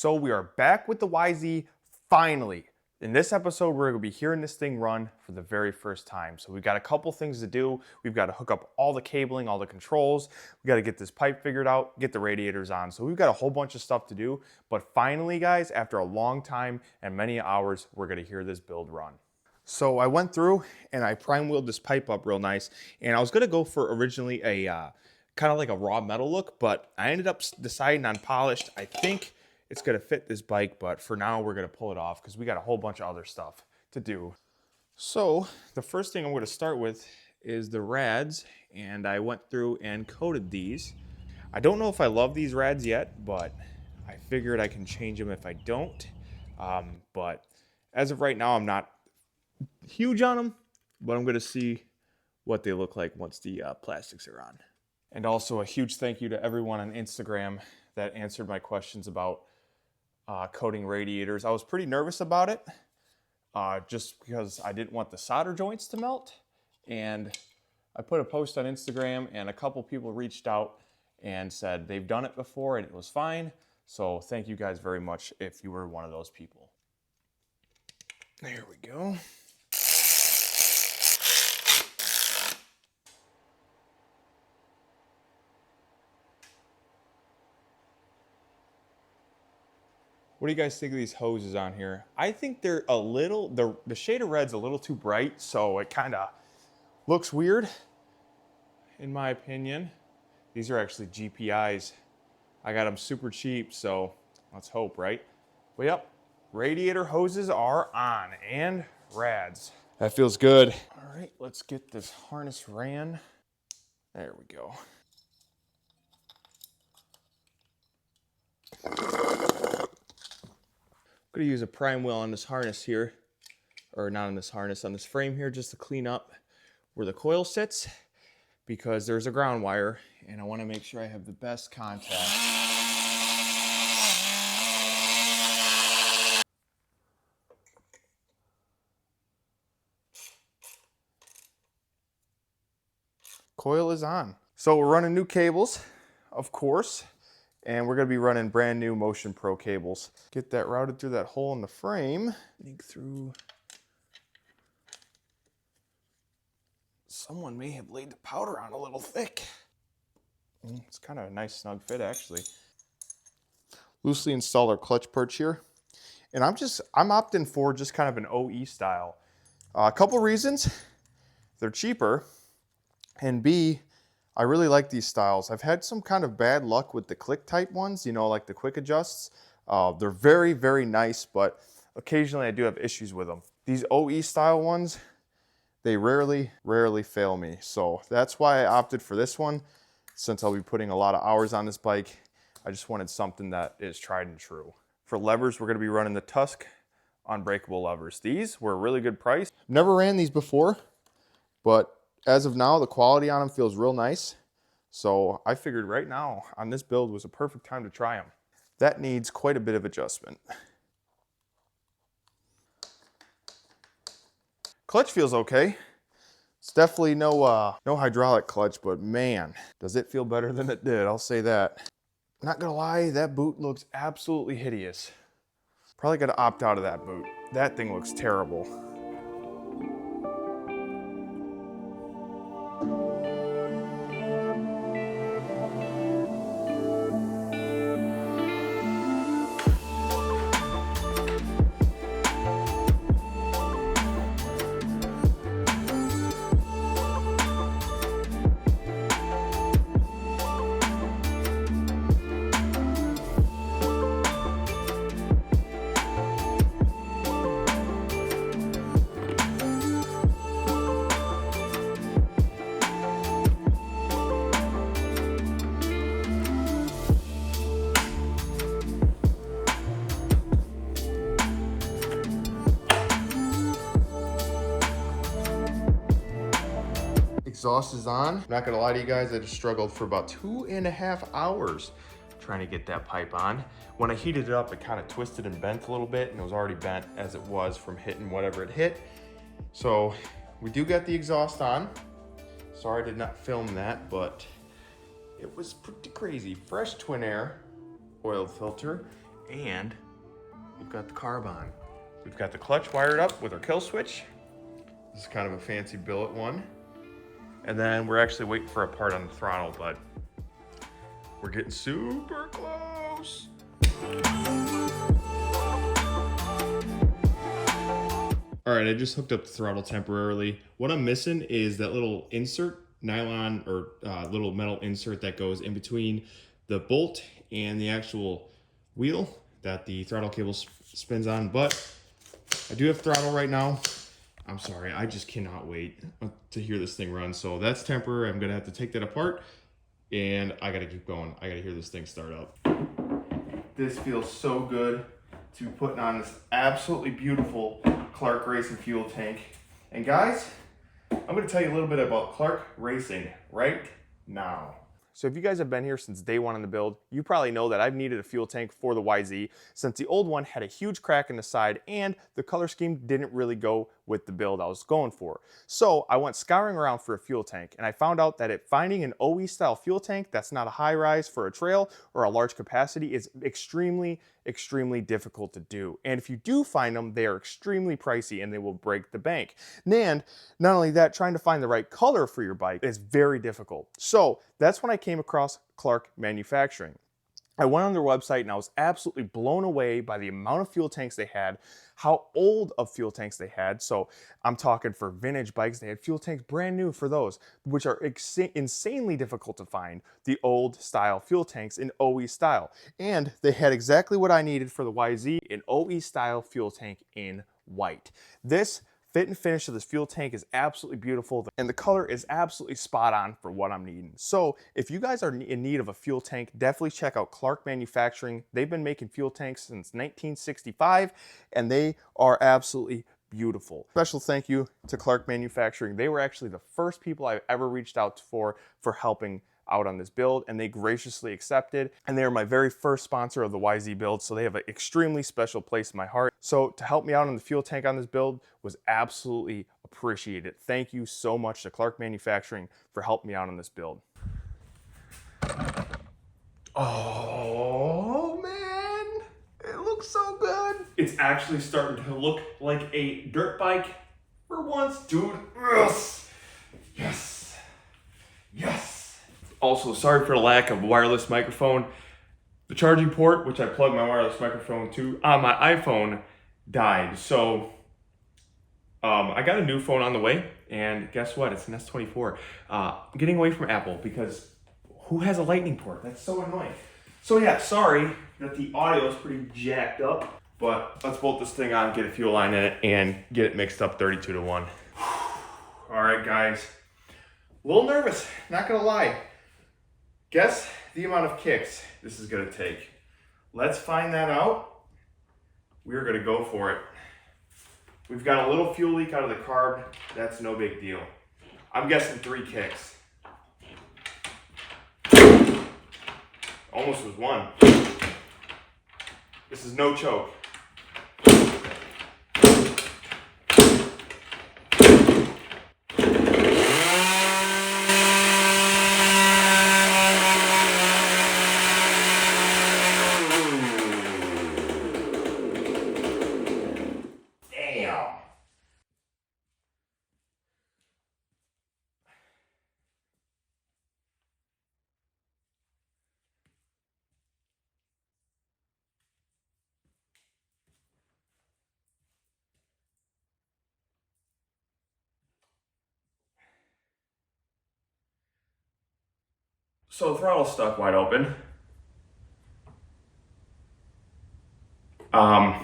So we are back with the YZ finally. In this episode, we're going to be hearing this thing run for the very first time. So we've got a couple things to do. We've got to hook up all the cabling, all the controls. We got to get this pipe figured out, get the radiators on. So we've got a whole bunch of stuff to do. But finally, guys, after a long time and many hours, we're going to hear this build run. So I went through and I prime wheeled this pipe up real nice. And I was going to go for originally a kind of like a raw metal look, but I ended up deciding on polished. I think it's gonna fit this bike, but for now we're gonna pull it off because we got a whole bunch of other stuff to do. So the first thing I'm gonna start with is the rads, and I went through and coated these. I don't know if I love these rads yet, but I figured I can change them if I don't. But as of right now, I'm not huge on them, but I'm gonna see what they look like once the plastics are on. And also a huge thank you to everyone on Instagram that answered my questions about coating radiators. I was pretty nervous about it just because I didn't want the solder joints to melt. And I put a post on Instagram and a couple people reached out and said they've done it before and it was fine. So thank you guys very much if you were one of those people. There we go. What do you guys think of these hoses on here? I think they're a little, the shade of red's a little too bright, so it kind of looks weird, in my opinion. These are actually GPIs. I got them super cheap, so let's hope, right? But yep, radiator hoses are on, and rads. That feels good. All right, let's get this harness ran. There we go. I'm gonna use a prime wheel on this harness here, or not on this harness, on this frame here, just to clean up where the coil sits, because there's a ground wire and I wanna make sure I have the best contact. Coil is on. So we're running new cables, of course. And we're gonna be running brand new Motion Pro cables. Get that routed through that hole in the frame. Sneak through. Someone may have laid the powder on a little thick. It's kind of a nice snug fit actually. Loosely install our clutch perch here. And I'm opting for just kind of an OE style. A couple reasons. They're cheaper. And B, I really like these styles. I've had some kind of bad luck with the click type ones, you know, like the quick adjusts. They're very, very nice, but occasionally I do have issues with them. These OE style ones, they rarely fail me. So that's why I opted for this one. Since I'll be putting a lot of hours on this bike, I just wanted something that is tried and true. For levers, we're gonna be running the Tusk unbreakable levers. These were a really good price. Never ran these before, but as of now, the quality on them feels real nice. So I figured right now on this build was a perfect time to try them. That needs quite a bit of adjustment. Clutch feels okay. It's definitely no hydraulic clutch, but man, does it feel better than it did, I'll say that. Not gonna lie, that boot looks absolutely hideous. Probably gotta opt out of that boot. That thing looks terrible. Exhaust is on. I'm not gonna lie to you guys, I just struggled for about 2.5 hours trying to get that pipe on. When I heated it up, it kind of twisted and bent a little bit, and it was already bent as it was from hitting whatever it hit. So we do get the exhaust on. Sorry I did not film that, but it was pretty crazy. Fresh twin air oil filter, And we've got the carb on. We've got the clutch wired up with our kill switch. This is kind of a fancy billet one. And then we're actually waiting for a part on the throttle, but we're getting super close. All right, I just hooked up the throttle temporarily. What I'm missing is that little insert, nylon or little metal insert that goes in between the bolt and the actual wheel that the throttle cable spins on. But I do have throttle right now. I'm sorry, I just cannot wait to hear this thing run. So that's temporary. I'm gonna have to take that apart and I gotta keep going. I gotta hear this thing start up. This feels so good to be putting on this absolutely beautiful Clark Racing fuel tank. And guys, I'm gonna tell you a little bit about Clark Racing right now. So if you guys have been here since day one in the build, you probably know that I've needed a fuel tank for the YZ since the old one had a huge crack in the side and the color scheme didn't really go with the build I was going for. So I went scouring around for a fuel tank and I found out that finding an OE style fuel tank that's not a high rise for a trail or a large capacity is extremely difficult to do. And if you do find them, they are extremely pricey and they will break the bank. And not only that, trying to find the right color for your bike is very difficult. So that's when I came across Clark Manufacturing. I went on their website and I was absolutely blown away by the amount of fuel tanks they had, how old of fuel tanks they had. So I'm talking for vintage bikes, they had fuel tanks brand new for those, which are insanely difficult to find, the old style fuel tanks in OE style. And they had exactly what I needed for the YZ, an OE style fuel tank in white. This fit and finish of this fuel tank is absolutely beautiful and the color is absolutely spot on for what I'm needing. So if you guys are in need of a fuel tank, definitely check out Clark Manufacturing. They've been making fuel tanks since 1965 and they are absolutely beautiful. Special thank you to Clark Manufacturing. They were actually the first people I've ever reached out for helping out on this build, and they graciously accepted, and they are my very first sponsor of the YZ build, so they have an extremely special place in my heart. So to help me out on the fuel tank on this build was absolutely appreciated. Thank you so much to Clark Manufacturing for helping me out on this build. Oh man, it looks so good. It's actually starting to look like a dirt bike for once, dude. Yes, yes, yes. Also, sorry for the lack of wireless microphone. The charging port, which I plug my wireless microphone to on my iPhone, died. So I got a new phone on the way, and guess what? It's an S24. I'm getting away from Apple because who has a lightning port? That's so annoying. So yeah, sorry that the audio is pretty jacked up, but let's bolt this thing on, get a fuel line in it, and get it mixed up 32 to 1. All right, guys. A little nervous, not gonna lie. Guess the amount of kicks this is gonna take. Let's find that out. We're gonna go for it. We've got a little fuel leak out of the carb. That's no big deal. I'm guessing 3 kicks. Almost was 1. This is no choke. So the throttle's stuck wide open. I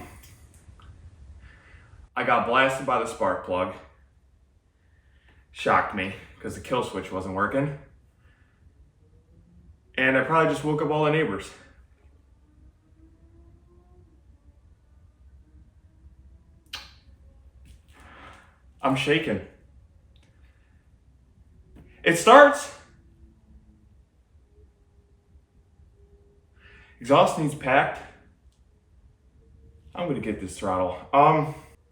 got blasted by the spark plug. Shocked me because the kill switch wasn't working. And I probably just woke up all the neighbors. I'm shaking. It starts. Exhaust needs packed. I'm gonna get this throttle.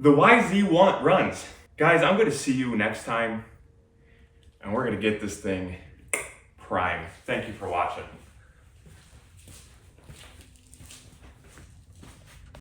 The YZ1 runs. Guys, I'm gonna see you next time, and we're gonna get this thing prime. Thank you for watching.